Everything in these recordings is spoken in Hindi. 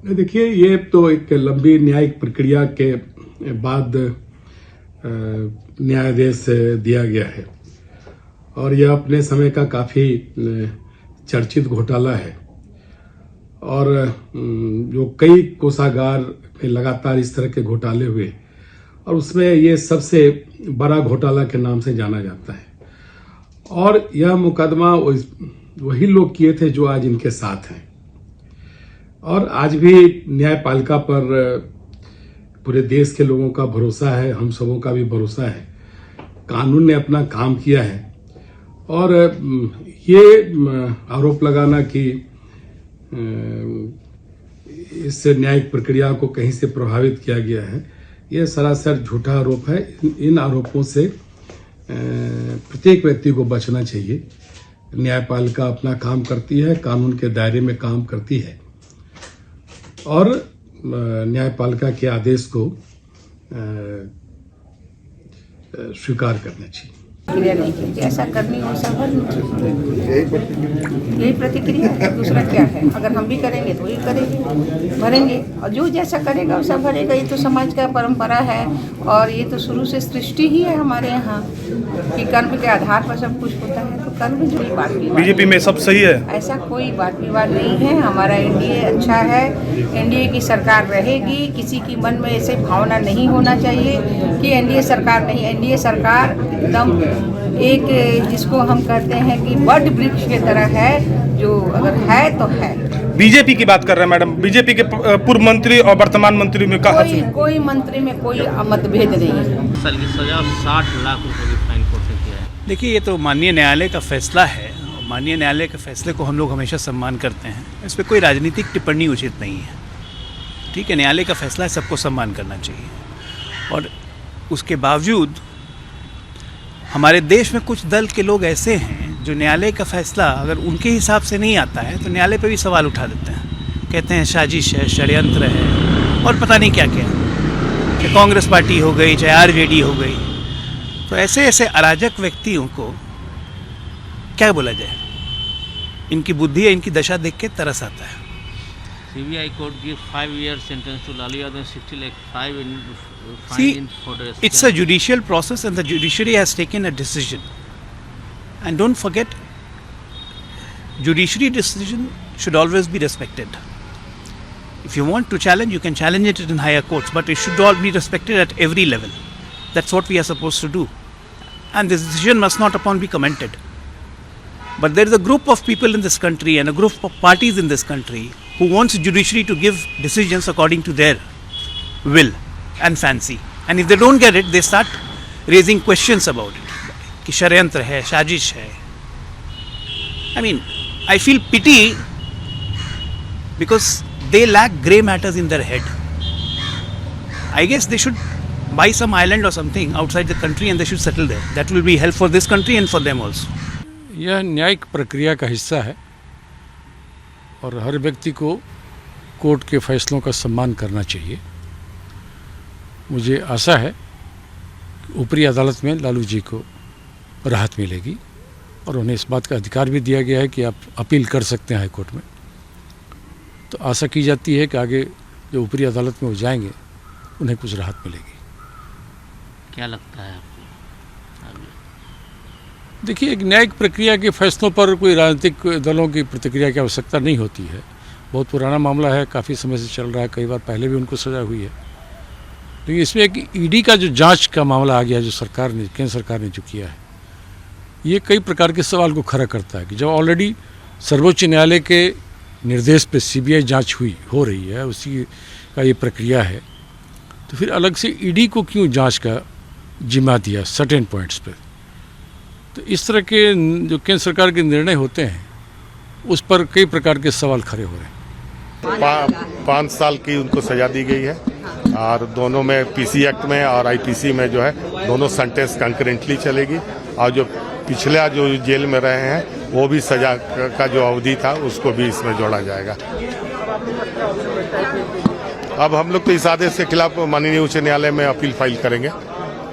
देखिए, ये तो एक लंबी न्यायिक प्रक्रिया के बाद न्यायादेश दिया गया है और यह अपने समय का काफी चर्चित घोटाला है और जो कई कोषागार में लगातार इस तरह के घोटाले हुए और उसमें ये सबसे बड़ा घोटाला के नाम से जाना जाता है और यह मुकदमा वही लोग किए थे जो आज इनके साथ हैं और आज भी न्यायपालिका पर पूरे देश के लोगों का भरोसा है, हम सबों का भी भरोसा है। कानून ने अपना काम किया है और ये आरोप लगाना कि इस न्यायिक प्रक्रिया को कहीं से प्रभावित किया गया है, ये सरासर झूठा आरोप है। इन आरोपों से प्रत्येक व्यक्ति को बचना चाहिए। न्यायपालिका अपना काम करती है, कानून के दायरे में काम करती है और न्यायपालिका के आदेश को स्वीकार करना चाहिए। क्रिया नहीं की, ऐसा करनी हो सब यही प्रतिक्रिया है, दूसरा क्या है। अगर हम भी करेंगे तो वही करेंगे, भरेंगे और जो जैसा करेगा वैसा भरेगा। ये तो समाज का परंपरा है और ये तो शुरू से सृष्टि ही है हमारे यहाँ कि कर्म के आधार पर सब कुछ होता है। तो कर्म जो बात विवाद बीजेपी में सब सही है, ऐसा कोई बात विवाद नहीं है। हमारा एनडीए अच्छा है, एनडीए की सरकार रहेगी। किसी की मन में ऐसे भावना नहीं होना चाहिए कि एनडीए सरकार नहीं। एनडीए सरकार एकदम एक जिसको हम कहते हैं कि बड़ वृक्ष की तरह है, जो अगर है तो है। बीजेपी की बात कर रहे हैं मैडम, बीजेपी के पूर्व मंत्री और वर्तमान मंत्री में कहा कोई मंत्री में कोई मतभेद नहीं है। साल की सजा 60 लाख रुपए की फाइन कोर्ट ने किया है। देखिए, ये तो माननीय न्यायालय का फैसला है। माननीय न्यायालय के फैसले को हम लोग हमेशा सम्मान करते हैं। इस पर कोई राजनीतिक टिप्पणी उचित नहीं है। ठीक है, न्यायालय का फैसला है, सबको सम्मान करना चाहिए। और उसके बावजूद हमारे देश में कुछ दल के लोग ऐसे हैं जो न्यायालय का फैसला अगर उनके हिसाब से नहीं आता है तो न्यायालय पे भी सवाल उठा देते हैं। कहते हैं साजिश है, षड्यंत्र है और पता नहीं क्या क्या। चाहे कांग्रेस पार्टी हो गई, चाहे आरजेडी हो गई, तो ऐसे ऐसे अराजक व्यक्तियों को क्या बोला जाए। इनकी बुद्धि या इनकी दशा देख के तरस आता है। CBI court give 5 year sentence to Lalu Yadav, 60 lakh fine in photo. It's a judicial process and the judiciary has taken a decision. And don't forget, judiciary decision should always be respected. If you want to challenge, you can challenge it in higher courts, but it should all be respected at every level. That's what we are supposed to do. And this decision must not upon be commented. But there is a group of people in this country and a group of parties in this country who wants judiciary to give decisions according to their will and fancy. And if they don't get it, they start raising questions about it. कि षड्यंत्र है, साजिश है. I mean, I feel pity because they lack grey matters in their head. I guess they should buy some island or something outside the country and they should settle there. That will be help for this country and for them also. यह न्यायिक प्रक्रिया का हिस्सा है और हर व्यक्ति को कोर्ट के फैसलों का सम्मान करना चाहिए। मुझे आशा है कि ऊपरी अदालत में लालू जी को राहत मिलेगी और उन्हें इस बात का अधिकार भी दिया गया है कि आप अपील कर सकते हैं हाई कोर्ट में। तो आशा की जाती है कि आगे जो ऊपरी अदालत में वो जाएंगे उन्हें कुछ राहत मिलेगी। क्या लगता है आपको? देखिए, एक न्यायिक प्रक्रिया के फैसलों पर कोई राजनीतिक दलों की प्रतिक्रिया की आवश्यकता नहीं होती है। बहुत पुराना मामला है, काफ़ी समय से चल रहा है, कई बार पहले भी उनको सजा हुई है। लेकिन इसमें एक ईडी का जो जांच का मामला आ गया, जो सरकार ने, केंद्र सरकार ने जो किया है, ये कई प्रकार के सवाल को खड़ा करता है कि जब ऑलरेडी सर्वोच्च न्यायालय के निर्देश पे सीबीआई जांच हो रही है, उसी का ये प्रक्रिया है, तो फिर अलग से ईडी को क्यों जांच का जिम्मा दिया सर्टेन पॉइंट्स पे। तो इस तरह के जो केंद्र सरकार के निर्णय होते हैं उस पर कई प्रकार के सवाल खड़े हो रहे हैं। 5 साल की उनको सजा दी गई है और दोनों में पीसी एक्ट में और आईपीसी में जो है दोनों सेंटेंस कंकरेंटली चलेगी और जो पिछला जो जेल में रहे हैं वो भी सजा का जो अवधि था उसको भी इसमें जोड़ा जाएगा। अब हम लोग तो इस आदेश के खिलाफ माननीय उच्च न्यायालय में अपील फाइल करेंगे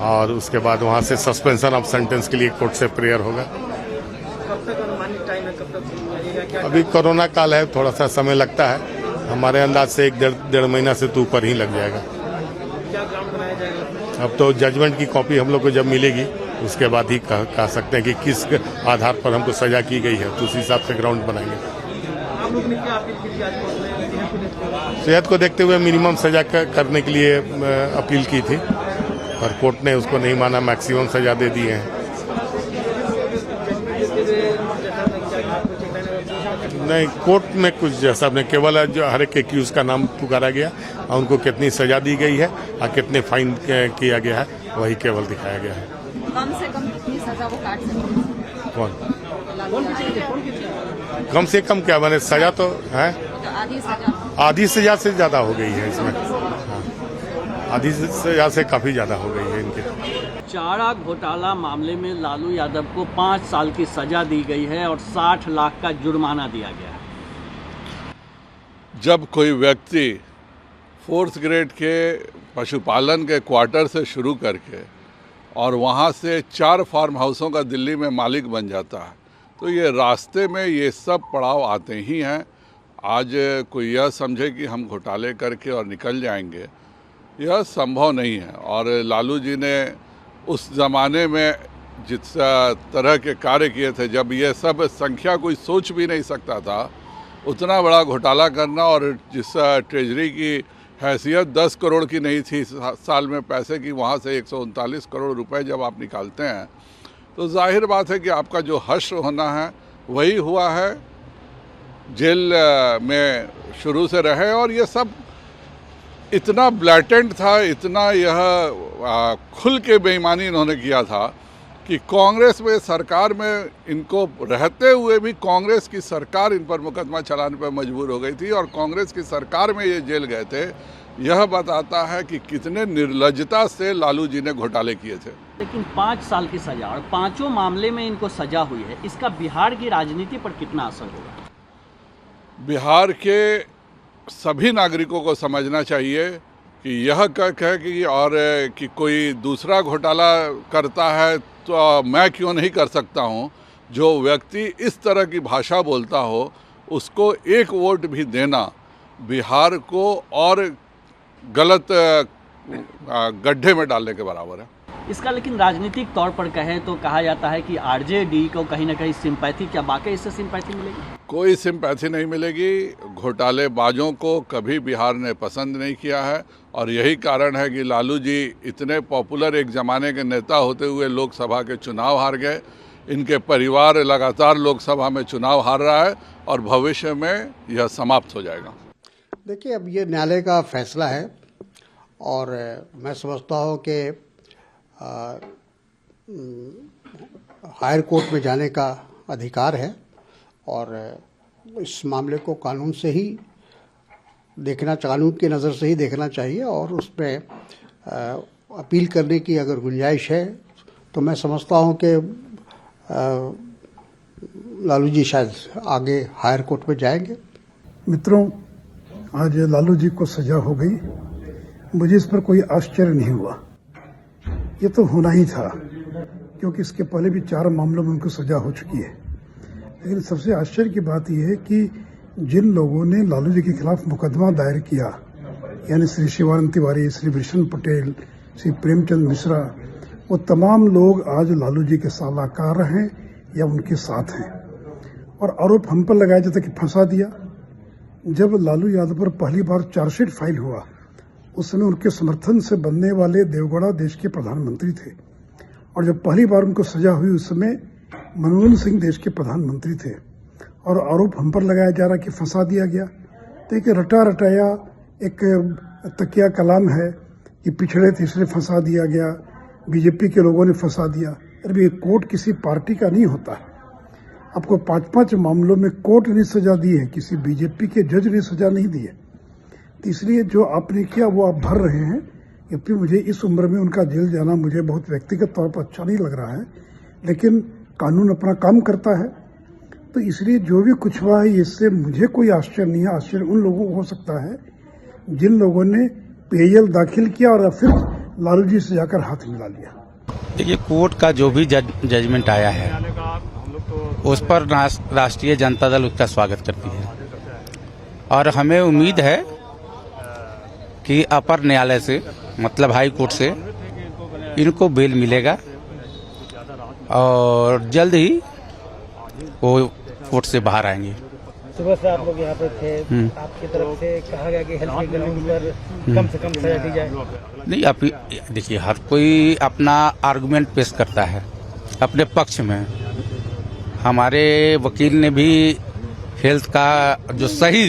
और उसके बाद वहां से सस्पेंशन ऑफ सेंटेंस के लिए कोर्ट से प्रेयर होगा। अभी कोरोना काल है, थोड़ा सा समय लगता है, हमारे अंदाज से 1-1.5 महीना से तो ऊपर ही लग जाएगा। क्या ग्राउंड बनाया जाएगा? अब तो जजमेंट की कॉपी हम लोग को जब मिलेगी उसके बाद ही कह सकते हैं कि किस आधार पर हमको सजा की गई है, तो उस हिसाब से ग्राउंड बनाएंगे। आप लोग ने क्या अपील की थी आज कोर्ट में? सेहत को देखते हुए मिनिमम सजा करने के लिए अपील की थी, पर कोर्ट ने उसको नहीं माना, मैक्सिमम सजा दे दी है। नहीं, कोर्ट में कुछ जैसा नहीं, केवल जो हर एक एक्यूज का नाम पुकारा गया और उनको कितनी सजा दी गई है और कितने फाइन किया गया है वही केवल दिखाया गया है। कम से कम कितनी सजा वो काट सकते हैं? कौन कम से कम क्या बने, सजा तो है आधी सजा से ज्यादा हो गई है इसमें। हाँ, आधी सजा से काफी ज्यादा हो गई है इनके। चारा घोटाला मामले में लालू यादव को 5 साल की सजा दी गई है और 60 लाख का जुर्माना दिया गया है। जब कोई व्यक्ति 4th ग्रेड के पशुपालन के क्वार्टर से शुरू करके और वहाँ से 4 फार्म हाउसों का दिल्ली में मालिक बन जाता है, तो ये रास्ते में ये सब पड़ाव आते ही हैं। आज कोई यह समझे कि हम घोटाले करके और निकल जाएंगे, यह संभव नहीं है। और लालू जी ने उस ज़माने में जिस तरह के कार्य किए थे, जब ये सब संख्या कोई सोच भी नहीं सकता था, उतना बड़ा घोटाला करना, और जिस ट्रेजरी की हैसियत 10 करोड़ की नहीं थी साल में पैसे की, वहाँ से 139 करोड़ रुपए जब आप निकालते हैं तो जाहिर बात है कि आपका जो हश्र होना है वही हुआ है। जेल में शुरू से रहे और ये सब इतना ब्लैटेंट था, इतना यह खुल के बेईमानी इन्होंने किया था कि कांग्रेस में सरकार में इनको रहते हुए भी कांग्रेस की सरकार इन पर मुकदमा चलाने पर मजबूर हो गई थी और कांग्रेस की सरकार में ये जेल गए थे। यह बताता है कि कितने निर्लज्जता से लालू जी ने घोटाले किए थे। लेकिन 5 साल की सजा और 5 मामले में इनको सजा हुई है, इसका बिहार की राजनीति पर कितना असर होगा? बिहार के सभी नागरिकों को समझना चाहिए कि यह कह कि और कि कोई दूसरा घोटाला करता है तो मैं क्यों नहीं कर सकता हूं। जो व्यक्ति इस तरह की भाषा बोलता हो उसको 1 वोट भी देना बिहार को और गलत गड्ढे में डालने के बराबर है। इसका लेकिन राजनीतिक तौर पर कहें तो कहा जाता है कि आरजेडी को कहीं ना कहीं सिंपैथी, क्या वाकई इससे सिंपैथी मिलेगी? कोई सिंपैथी नहीं मिलेगी। घोटालेबाजों को कभी बिहार ने पसंद नहीं किया है और यही कारण है कि लालू जी इतने पॉपुलर एक ज़माने के नेता होते हुए लोकसभा के चुनाव हार गए। इनके परिवार लगातार लोकसभा में चुनाव हार रहा है और भविष्य में यह समाप्त हो जाएगा। देखिए, अब ये न्यायालय का फैसला है और मैं समझता हूँ कि हायर कोर्ट में जाने का अधिकार है और इस मामले को कानून से ही देखना, कानून की नज़र से ही देखना चाहिए और उसमें अपील करने की अगर गुंजाइश है तो मैं समझता हूँ कि लालू जी शायद आगे हायर कोर्ट में जाएंगे। मित्रों, आज लालू जी को सजा हो गई, मुझे इस पर कोई आश्चर्य नहीं हुआ। ये तो होना ही था क्योंकि इसके पहले भी 4 मामलों में उनको सजा हो चुकी है। लेकिन सबसे आश्चर्य की बात यह है कि जिन लोगों ने लालू जी के खिलाफ मुकदमा दायर किया, यानी श्री शिवानंद तिवारी, श्री भूषण पटेल, श्री प्रेमचंद मिश्रा, वो तमाम लोग आज लालू जी के सलाहकार हैं या उनके साथ हैं और आरोप हम पर लगाया जाता कि फंसा दिया। जब लालू यादव पर पहली बार चार्जशीट फाइल हुआ उस समय उनके समर्थन से बनने वाले देवगौड़ा देश के प्रधानमंत्री थे और जब पहली बार उनको सजा हुई उस समय मनमोहन सिंह देश के प्रधानमंत्री थे और आरोप हम पर लगाया जा रहा कि फंसा दिया गया। तो एक रटा रटाया एक तकिया कलाम है कि पिछड़े थे इसलिए फंसा दिया गया, बीजेपी के लोगों ने फंसा दिया। अरे ये कोर्ट किसी पार्टी का नहीं होता है। आपको 5-5 मामलों में कोर्ट ने सजा दी है, किसी बीजेपी के जज ने सजा नहीं दी है। तो इसलिए जो आपने किया वो आप भर रहे हैं। क्योंकि मुझे इस उम्र में उनका जेल जाना मुझे बहुत व्यक्तिगत तौर पर अच्छा नहीं लग रहा है, लेकिन कानून अपना काम करता है। तो इसलिए जो भी कुछ हुआ है इससे मुझे कोई आश्चर्य नहीं है। आश्चर्य उन लोगों को हो सकता है जिन लोगों ने पेयल दाखिल किया और फिर लालू जी से जाकर हाथ मिला लिया। देखिए, कोर्ट का जो भी जजमेंट आया है उस पर राष्ट्रीय जनता दल उसका स्वागत करती है और हमें उम्मीद है कि अपर न्यायालय से मतलब हाई कोर्ट से इनको बेल मिलेगा और जल्द ही वो कोर्ट से बाहर आएंगे। सुबह से आप लोग यहाँ पे थे, आपकी तरफ से कहा गया कि हेल्थ के ग्राउंड पर कम से कम सजा दी जाए। नहीं, आप देखिए, हर कोई अपना आर्गुमेंट पेश करता है अपने पक्ष में। हमारे वकील ने भी हेल्थ का जो सही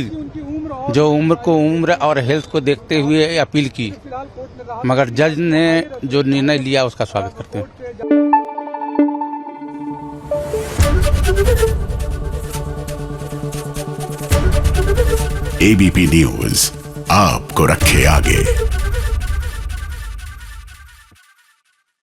जो उम्र और हेल्थ को देखते हुए अपील की, मगर जज ने जो निर्णय लिया उसका स्वागत करते हैं। एबीपी न्यूज आपको रखे आगे।